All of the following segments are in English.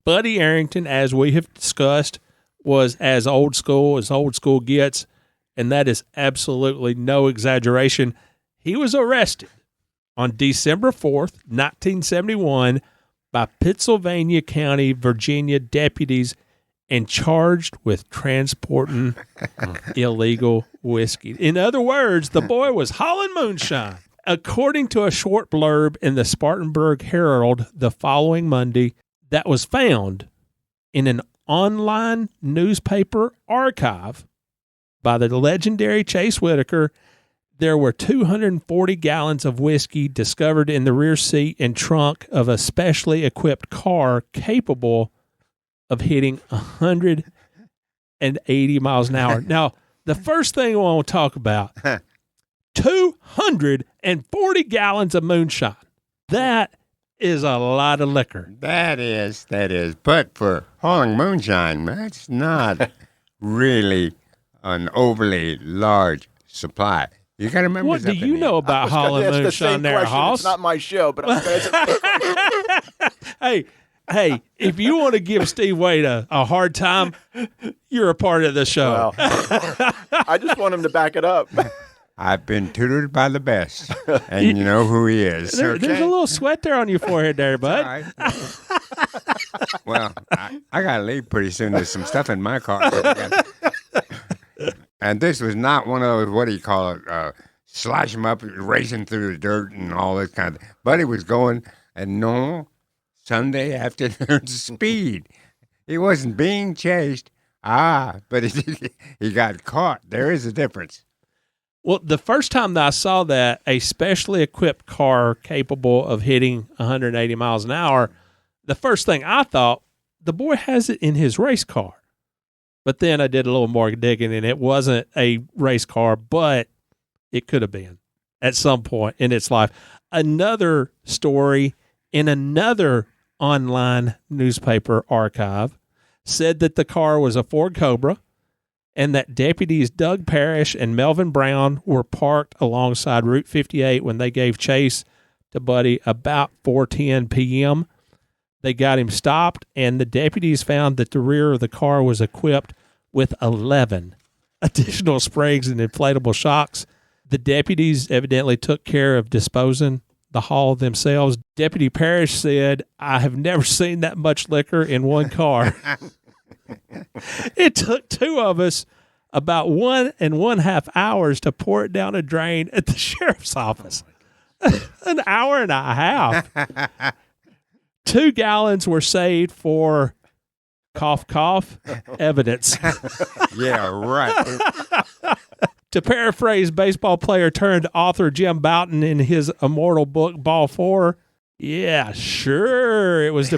Buddy Arrington, as we have discussed, was as old school gets, and that is absolutely no exaggeration. He was arrested on December 4th, 1971, by Pittsylvania County, Virginia deputies and charged with transporting illegal whiskey. In other words, the boy was hauling moonshine. According to a short blurb in the Spartanburg Herald the following Monday that was found in an online newspaper archive by the legendary Chase Whitaker, there were 240 gallons of whiskey discovered in the rear seat and trunk of a specially equipped car capable of hitting 180 miles an hour. Now, the first thing I want to talk about, 240 gallons of moonshine. That is a lot of liquor. That is. But for hauling moonshine, that's not really an overly large supply. You got to remember what something. Do you know about hauling moonshine there, Hoss? It's not my show, but I'm Hey, if you want to give Steve Wade a hard time, you're a part of the show. Well, I just want him to back it up. I've been tutored by the best, and you know who he is. There's a little sweat there on your forehead there, bud. All right. Well, I got to leave pretty soon. There's some stuff in my car. And this was not one of those, what do you call it, slash them up, racing through the dirt and all this kind of thing. But he was going at normal Sunday afternoon speed. He wasn't being chased. But he got caught. There is a difference. Well, the first time that I saw that, a specially equipped car capable of hitting 180 miles an hour, the first thing I thought, the boy has it in his race car. But then I did a little more digging, and it wasn't a race car, but it could have been at some point in its life. Another story in another online newspaper archive said that the car was a Ford Cobra and that deputies Doug Parrish and Melvin Brown were parked alongside Route 58 when they gave chase to Buddy about 4:10 p.m. They got him stopped, and the deputies found that the rear of the car was equipped with 11 additional springs and inflatable shocks. The deputies evidently took care of disposing the haul themselves. Deputy Parrish said, "I have never seen that much liquor in one car." It took two of us about 1.5 hours to pour it down a drain at the sheriff's office. An hour and a half. 2 gallons were saved for cough, cough, evidence. Yeah, right. To paraphrase baseball player turned author Jim Bouton in his immortal book, Ball 4, yeah, sure, it was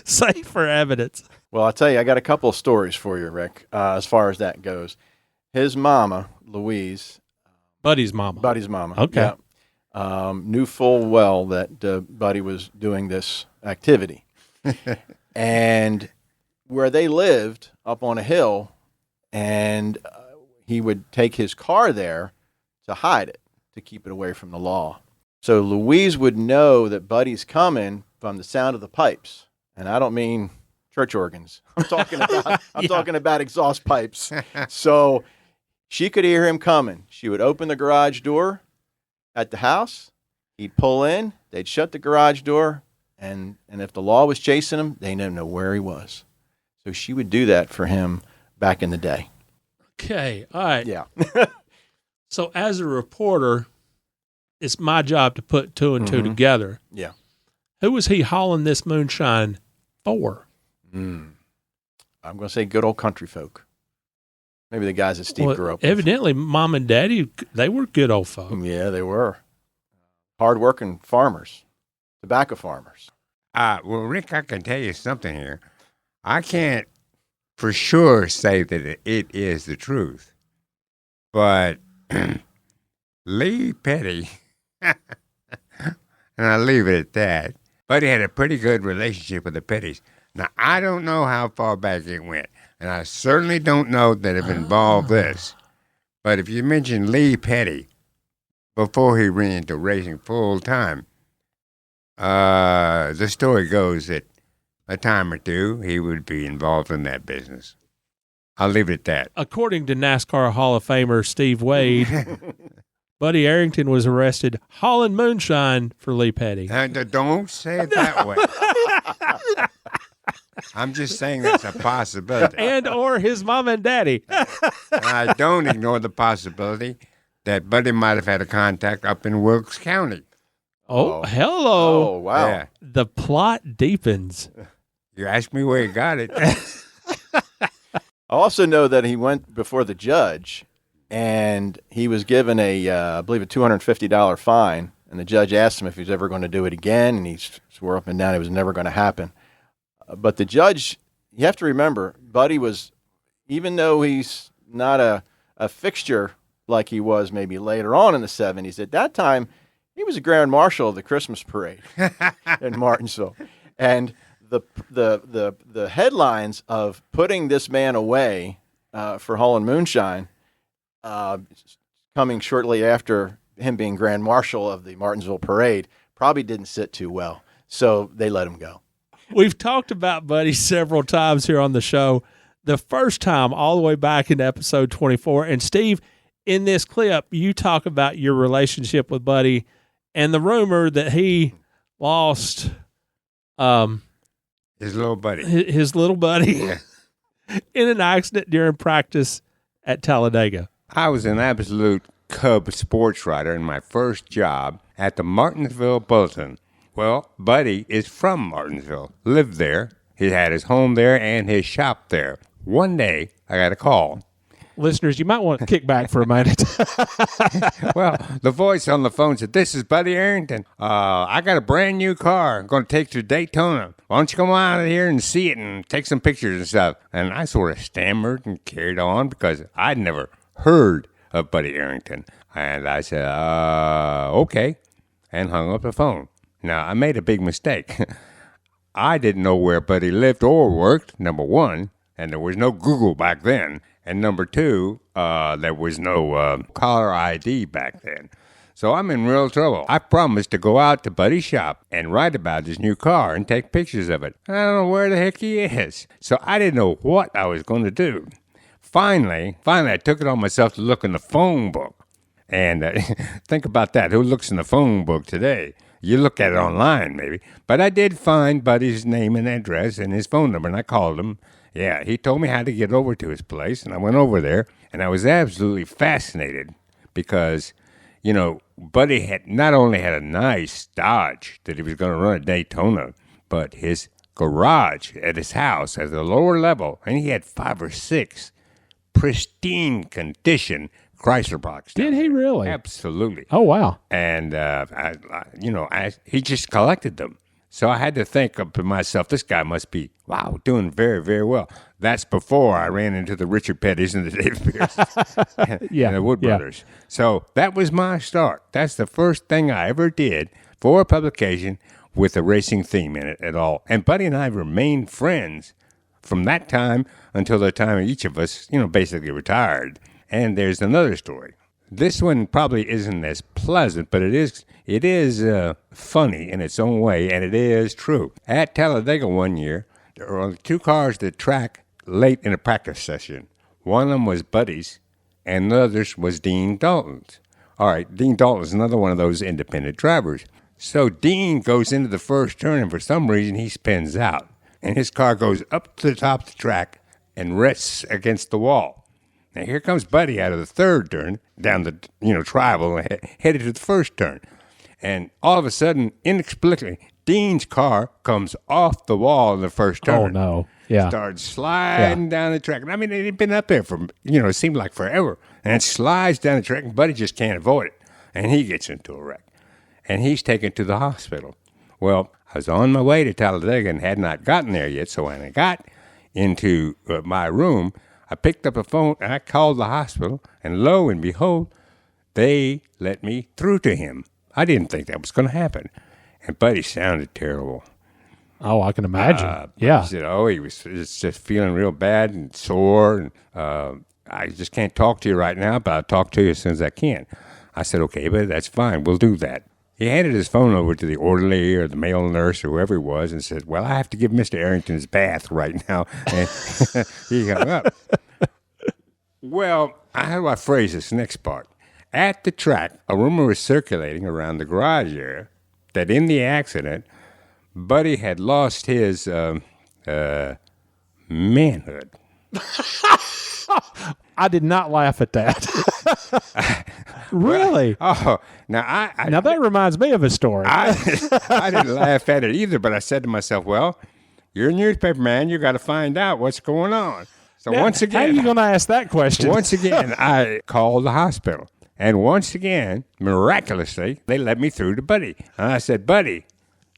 safe for evidence. Well, I'll tell you, I got a couple of stories for you, Rick, as far as that goes. His mama, Louise. Buddy's mama. Okay. Yeah, knew full well that Buddy was doing this activity. And where they lived, up on a hill, and he would take his car there to hide it, to keep it away from the law. So Louise would know that Buddy's coming from the sound of the pipes. And I don't mean church organs. I'm talking about exhaust pipes. So she could hear him coming. She would open the garage door at the house. He'd pull in. They'd shut the garage door. And if the law was chasing him, they didn't know where he was. So she would do that for him back in the day. Okay. All right. Yeah. So as a reporter, it's my job to put two and two together. Yeah. Who was he hauling this moonshine for? I'm going to say good old country folk. Maybe the guys that Steve grew up with. Evidently, Mom and Daddy, they were good old folk. Yeah, they were. Hard-working farmers, tobacco farmers. Well, Rick, I can tell you something here. I can't for sure say that it is the truth, but Lee Petty, and I'll leave it at that, Buddy had a pretty good relationship with the Pettys. Now, I don't know how far back it went, and I certainly don't know that it involved this, but if you mention Lee Petty before he ran into racing full time, The story goes that a time or two he would be involved in that business. I'll leave it at that. According to NASCAR Hall of Famer Steve Wade, Buddy Arrington was arrested hauling moonshine for Lee Petty. Don't say it that way. I'm just saying that's a possibility. And or his mom and daddy. I don't ignore the possibility that Buddy might have had a contact up in Wilkes County. Oh, hello. Oh, wow. Yeah. The plot deepens. You asked me where he got it. I also know that he went before the judge, and he was given I believe, a $250 fine. And the judge asked him if he was ever going to do it again, and he swore up and down it was never going to happen. But the judge, you have to remember, Buddy was, even though he's not a fixture like he was maybe later on in the 70s, at that time, he was a grand marshal of the Christmas parade in Martinsville. And the headlines of putting this man away for hauling moonshine, coming shortly after him being grand marshal of the Martinsville parade, probably didn't sit too well. So they let him go. We've talked about Buddy several times here on the show. The first time, all the way back in episode 24. And Steve, in this clip, you talk about your relationship with Buddy and the rumor that he lost His little buddy. his little buddy in an accident during practice at Talladega. I was an absolute Cub sports writer in my first job at the Martinsville Bulletin. Well, Buddy is from Martinsville, lived there. He had his home there and his shop there. One day, I got a call. Listeners, you might want to kick back for a minute. Well, the voice on the phone said, "This is Buddy Arrington. I got a brand new car. I'm going to take to Daytona. Why don't you come out here and see it and take some pictures and stuff?" And I sort of stammered and carried on because I'd never heard of Buddy Arrington. And I said, okay, and hung up the phone. Now, I made a big mistake. I didn't know where Buddy lived or worked, number one, and there was no Google back then. And number two, there was no caller ID back then. So I'm in real trouble. I promised to go out to Buddy's shop and write about his new car and take pictures of it. I don't know where the heck he is. So I didn't know what I was going to do. Finally, I took it on myself to look in the phone book. And think about that. Who looks in the phone book today? You look at it online, maybe. But I did find Buddy's name and address and his phone number, and I called him. Yeah, he told me how to get over to his place, and I went over there, and I was absolutely fascinated because, you know, Buddy had not only had a nice Dodge that he was going to run at Daytona, but his garage at his house at the lower level, and he had 5 or 6 pristine condition Chrysler box. Did he really? Absolutely. Oh, wow. And, he just collected them. So I had to think up to myself, this guy must be, wow, doing very, very well. That's before I ran into the Richard Pettys and the Dave Pierce and the Wood Brothers. So that was my start. That's the first thing I ever did for a publication with a racing theme in it at all. And Buddy and I remained friends from that time until the time each of us, basically retired. And there's another story. This one probably isn't as pleasant, but it is funny in its own way, and it is true. At Talladega one year, there were only 2 cars at the track late in a practice session. One of them was Buddy's, and the other was Dean Dalton's. All right, Dean Dalton's another one of those independent drivers. So Dean goes into the first turn, and for some reason he spins out, and his car goes up to the top of the track and rests against the wall. Now, here comes Buddy out of the third turn, down the, tribal, headed to the first turn. And all of a sudden, inexplicably, Dean's car comes off the wall in the first turn. Oh, no. Yeah. Starts sliding down the track. I mean, it had been up there for, it seemed like forever. And it slides down the track, and Buddy just can't avoid it. And he gets into a wreck. And he's taken to the hospital. Well, I was on my way to Talladega and had not gotten there yet. So when I got into my room, I picked up a phone, and I called the hospital, and lo and behold, they let me through to him. I didn't think that was going to happen. And Buddy sounded terrible. Oh, I can imagine. Yeah. He said, he was just feeling real bad and sore, and I just can't talk to you right now, but I'll talk to you as soon as I can. I said, okay, but that's fine. We'll do that. He handed his phone over to the orderly or the male nurse or whoever he was and said, well, I have to give Mr. Arrington his bath right now. And he hung up. Well, how do I phrase this next part? At the track, a rumor was circulating around the garage area that in the accident, Buddy had lost his manhood. I did not laugh at that. Really? Oh, now now that reminds me of a story. I didn't laugh at it either, but I said to myself, well, you're a newspaper man. You got to find out what's going on. So now, once again, how are you going to ask that question? Once again, I called the hospital. And once again, miraculously, they let me through to Buddy. And I said, Buddy.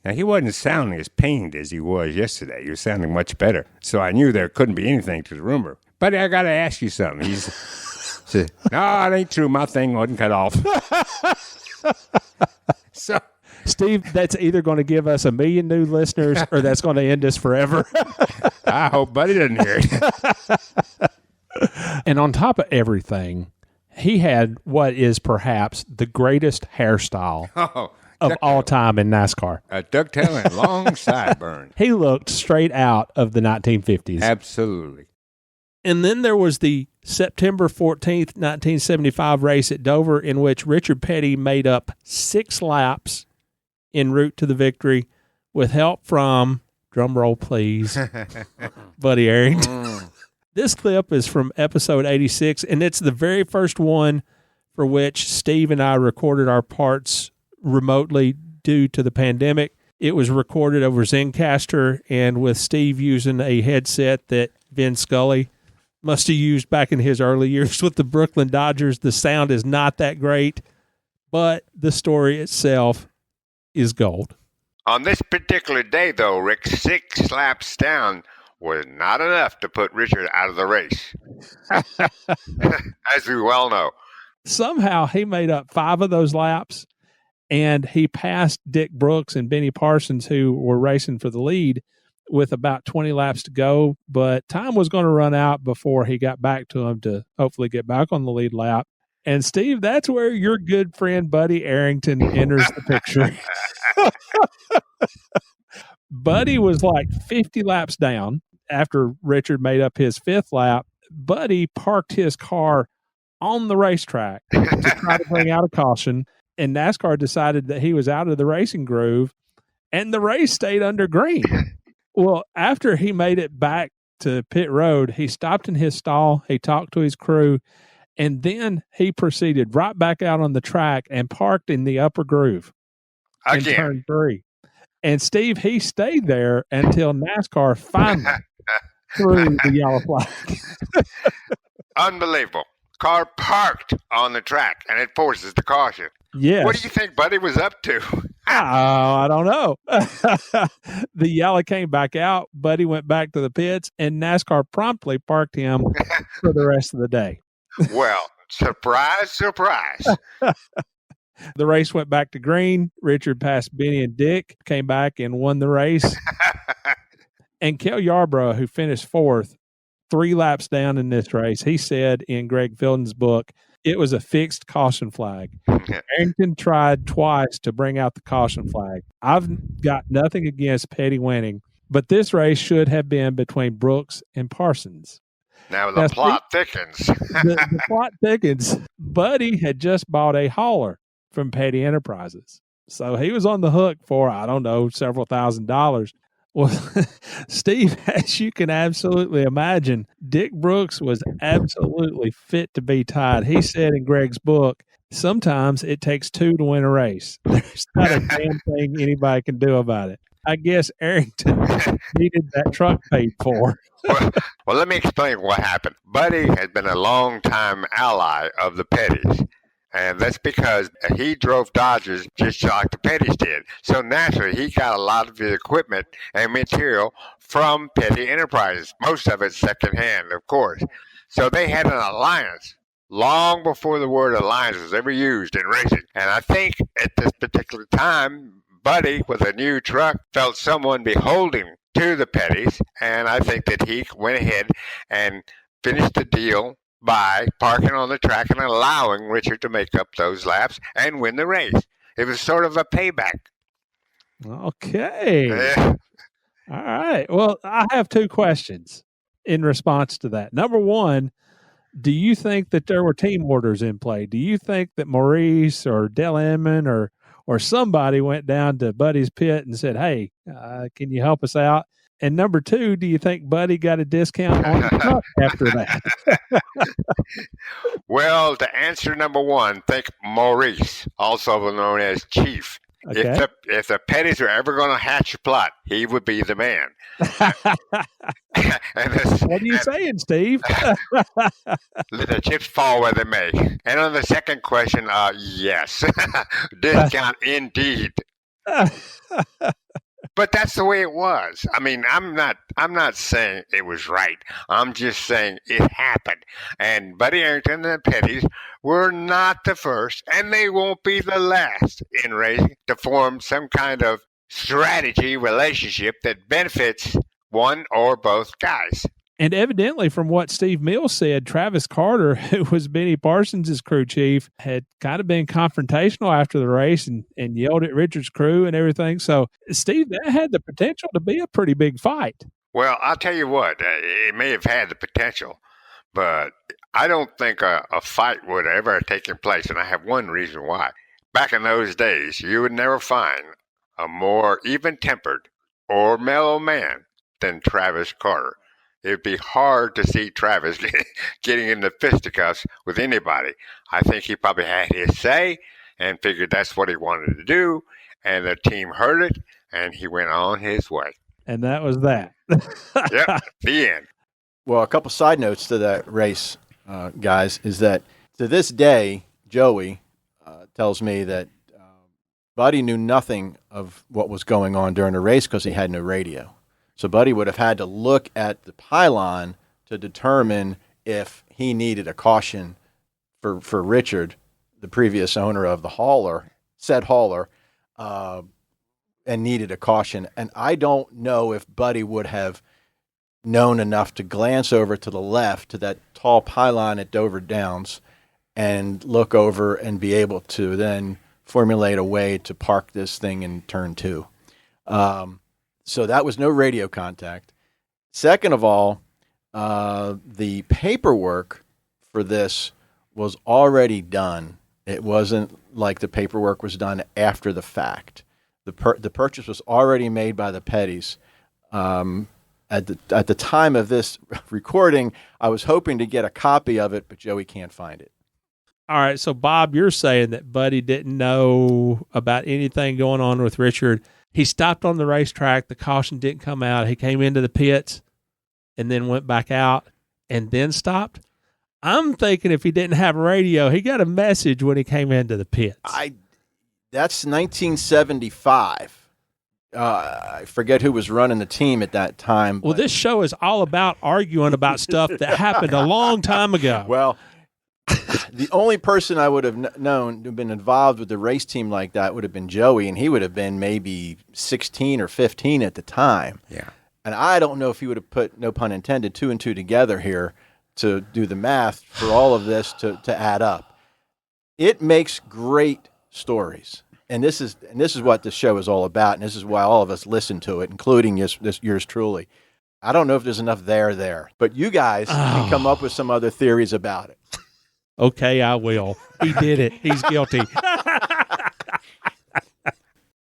Now, he wasn't sounding as pained as he was yesterday. He was sounding much better. So I knew there couldn't be anything to the rumor. Buddy, I got to ask you something. He said, no, it ain't true. My thing wasn't cut off. So, Steve, that's either going to give us 1 million new listeners or that's going to end us forever. I hope Buddy doesn't hear it. And on top of everything, he had what is perhaps the greatest hairstyle of all time in NASCAR. A ducktail and long sideburn. He looked straight out of the 1950s. Absolutely. And then there was the September 14th, 1975 race at Dover in which Richard Petty made up 6 laps en route to the victory with help from, drum roll please, Buddy Arrington. This clip is from episode 86, and it's the very first one for which Steve and I recorded our parts remotely due to the pandemic. It was recorded over Zencastr and with Steve using a headset that Vin Scully must have used back in his early years with the Brooklyn Dodgers. The sound is not that great, but the story itself is gold. On this particular day, though, Rick, 6 laps down was not enough to put Richard out of the race, as we well know. Somehow he made up 5 of those laps, and he passed Dick Brooks and Benny Parsons, who were racing for the lead, with about 20 laps to go. But time was going to run out before he got back to him to hopefully get back on the lead lap. And, Steve, that's where your good friend Buddy Arrington enters the picture. Buddy was like 50 laps down after Richard made up his 5th lap. Buddy parked his car on the racetrack to try to bring out a caution, and NASCAR decided that he was out of the racing groove, and the race stayed under green. Well, after he made it back to pit road, he stopped in his stall, he talked to his crew, and then he proceeded right back out on the track and parked in the upper groove in turn 3. And Steve, he stayed there until NASCAR finally threw the yellow flag. Unbelievable. Car parked on the track, and it forces the caution. Yes. What do you think Buddy was up to? I don't know. The yellow came back out. Buddy went back to the pits, and NASCAR promptly parked him for the rest of the day. Well, surprise, surprise. The race went back to green. Richard passed Benny and Dick, came back and won the race. And Kel Yarborough, who finished 4th, 3 laps down in this race, he said in Greg Filden's book, it was a fixed caution flag. Arrington tried twice to bring out the caution flag. I've got nothing against Petty winning, but this race should have been between Brooks and Parsons. Now the plot thickens. The plot thickens. Buddy had just bought a hauler from Petty Enterprises. So he was on the hook for, I don't know, several $1,000s. Well, Steve, as you can absolutely imagine, Dick Brooks was absolutely fit to be tied. He said in Greg's book, sometimes it takes 2 to win a race. There's not a damn thing anybody can do about it. I guess Arrington needed that truck paid for. Well, let me explain what happened. Buddy has been a long-time ally of the Pettys. And that's because he drove Dodgers just like the Pettys did. So naturally, he got a lot of his equipment and material from Petty Enterprises, most of it secondhand, of course. So they had an alliance long before the word alliance was ever used in racing. And I think at this particular time, Buddy, with a new truck, felt someone beholding to the Pettys. And I think that he went ahead and finished the deal by parking on the track and allowing Richard to make up those laps and win the race. It was sort of a payback. Okay. All right. Well, I have two questions in response to that. Number one, do you think that there were team orders in play? Do you think that Maurice or Dell Inman or somebody went down to Buddy's pit and said, "Hey, can you help us out?" And number two, do you think Buddy got a discount on the truck after that? Well, to answer number one, think Maurice, also known as Chief. Okay. If the Petties were ever going to hatch a plot, he would be the man. What are you saying, Steve? Let the chips fall where they may. And on the second question, yes, discount indeed. But that's the way it was. I mean, I'm not saying it was right. I'm just saying it happened. And Buddy Arrington and the Petties were not the first, and they won't be the last in racing to form some kind of strategy relationship that benefits one or both guys. And evidently, from what Steve Mills said, Travis Carter, who was Benny Parsons' crew chief, had kind of been confrontational after the race and yelled at Richard's crew and everything. So, Steve, that had the potential to be a pretty big fight. Well, I'll tell you what, it may have had the potential, but I don't think a fight would have ever taken place, and I have one reason why. Back in those days, you would never find a more even-tempered or mellow man than Travis Carter. It'd be hard to see Travis getting into fisticuffs with anybody. I think he probably had his say and figured that's what he wanted to do, and the team heard it, and he went on his way. And that was that. Yep, the end. Well, a couple side notes to that race, guys, is that to this day, Joey tells me that Buddy knew nothing of what was going on during the race because he had no radio. So Buddy would have had to look at the pylon to determine if he needed a caution for Richard, the previous owner of the hauler, and needed a caution. And I don't know if Buddy would have known enough to glance over to the left to that tall pylon at Dover Downs and look over and be able to then formulate a way to park this thing in turn two. So that was no radio contact. Second of all, the paperwork for this was already done. It wasn't like the paperwork was done after the fact. The purchase was already made by the Petties. At the time of this recording, I was hoping to get a copy of it, but Joey can't find it. All right, so Bob, you're saying that Buddy didn't know about anything going on with Richard. He stopped on the racetrack. The caution didn't come out. He came into the pits and then went back out and then stopped. I'm thinking if he didn't have radio, he got a message when he came into the pits. That's 1975. I forget who was running the team at that time. Well, this show is all about arguing about stuff that happened a long time ago. Well, the only person I would have known who'd been involved with the race team like that would have been Joey, and he would have been maybe 16 or 15 at the time. Yeah. And I don't know if he would have put, no pun intended, two and two together here to do the math for all of this to add up. It makes great stories. And this is what this show is all about, and this is why all of us listen to it, including yours truly. I don't know if there's enough there, but you guys can come up with some other theories about it. Okay, I will. He did it. He's guilty.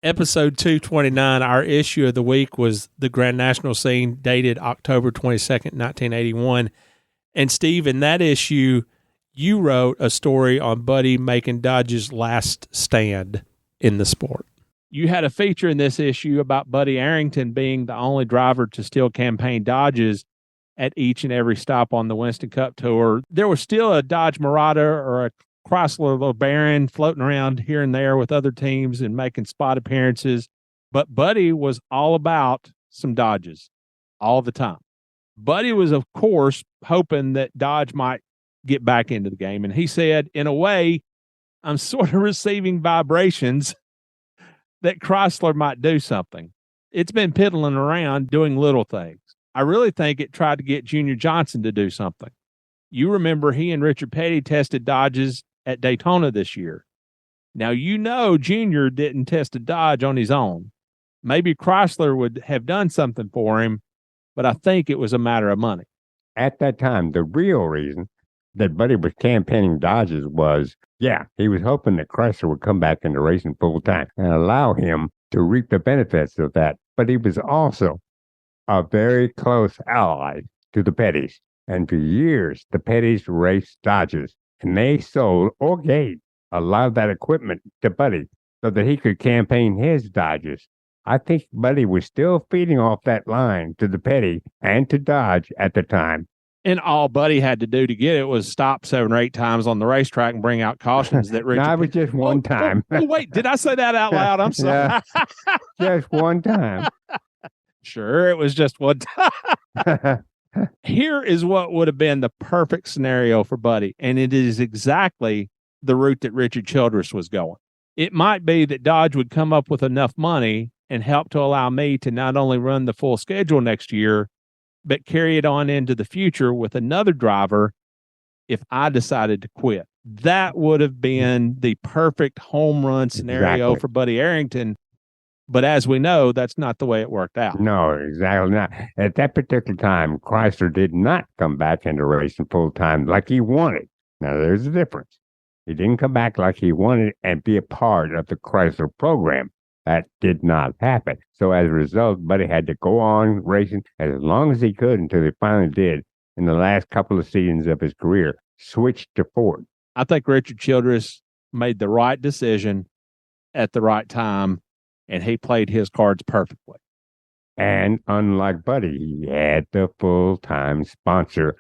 Episode 229, our issue of the week was the Grand National Scene, dated October 22nd, 1981. And Steve, in that issue, you wrote a story on Buddy making Dodge's last stand in the sport. You had a feature in this issue about Buddy Arrington being the only driver to still campaign Dodges at each and every stop on the Winston Cup Tour. There was still a Dodge Marauder or a Chrysler LeBaron floating around here and there with other teams and making spot appearances. But Buddy was all about some Dodges all the time. Buddy was, of course, hoping that Dodge might get back into the game. And he said, in a way, I'm sort of receiving vibrations that Chrysler might do something. It's been piddling around doing little things. I really think it tried to get Junior Johnson to do something. You remember he and Richard Petty tested Dodges at Daytona this year. Now, Junior didn't test a Dodge on his own. Maybe Chrysler would have done something for him, but I think it was a matter of money. At that time, the real reason that Buddy was campaigning Dodges was, he was hoping that Chrysler would come back into racing full time and allow him to reap the benefits of that. But he was also a very close ally to the Pettys. And for years, the Pettys raced Dodges, and they sold or gave a lot of that equipment to Buddy so that he could campaign his Dodges. I think Buddy was still feeding off that line to the Petty and to Dodge at the time. And all Buddy had to do to get it was stop 7 or 8 times on the racetrack and bring out cautions that Richard. No, it was just one time. Wait, did I say that out loud? I'm sorry. Just one time. Sure, it was just one time. Here is what would have been the perfect scenario for Buddy, and it is exactly the route that Richard Childress was going. It might be that Dodge would come up with enough money and help to allow me to not only run the full schedule next year, but carry it on into the future with another driver if I decided to quit. That would have been the perfect home run scenario for Buddy Arrington. But as we know, that's not the way it worked out. No, exactly not. At that particular time, Chrysler did not come back into racing full time like he wanted. Now, there's a difference. He didn't come back like he wanted and be a part of the Chrysler program. That did not happen. So as a result, Buddy had to go on racing as long as he could until he finally did, in the last couple of seasons of his career, switch to Ford. I think Richard Childress made the right decision at the right time, and he played his cards perfectly. And unlike Buddy, he had the full-time sponsor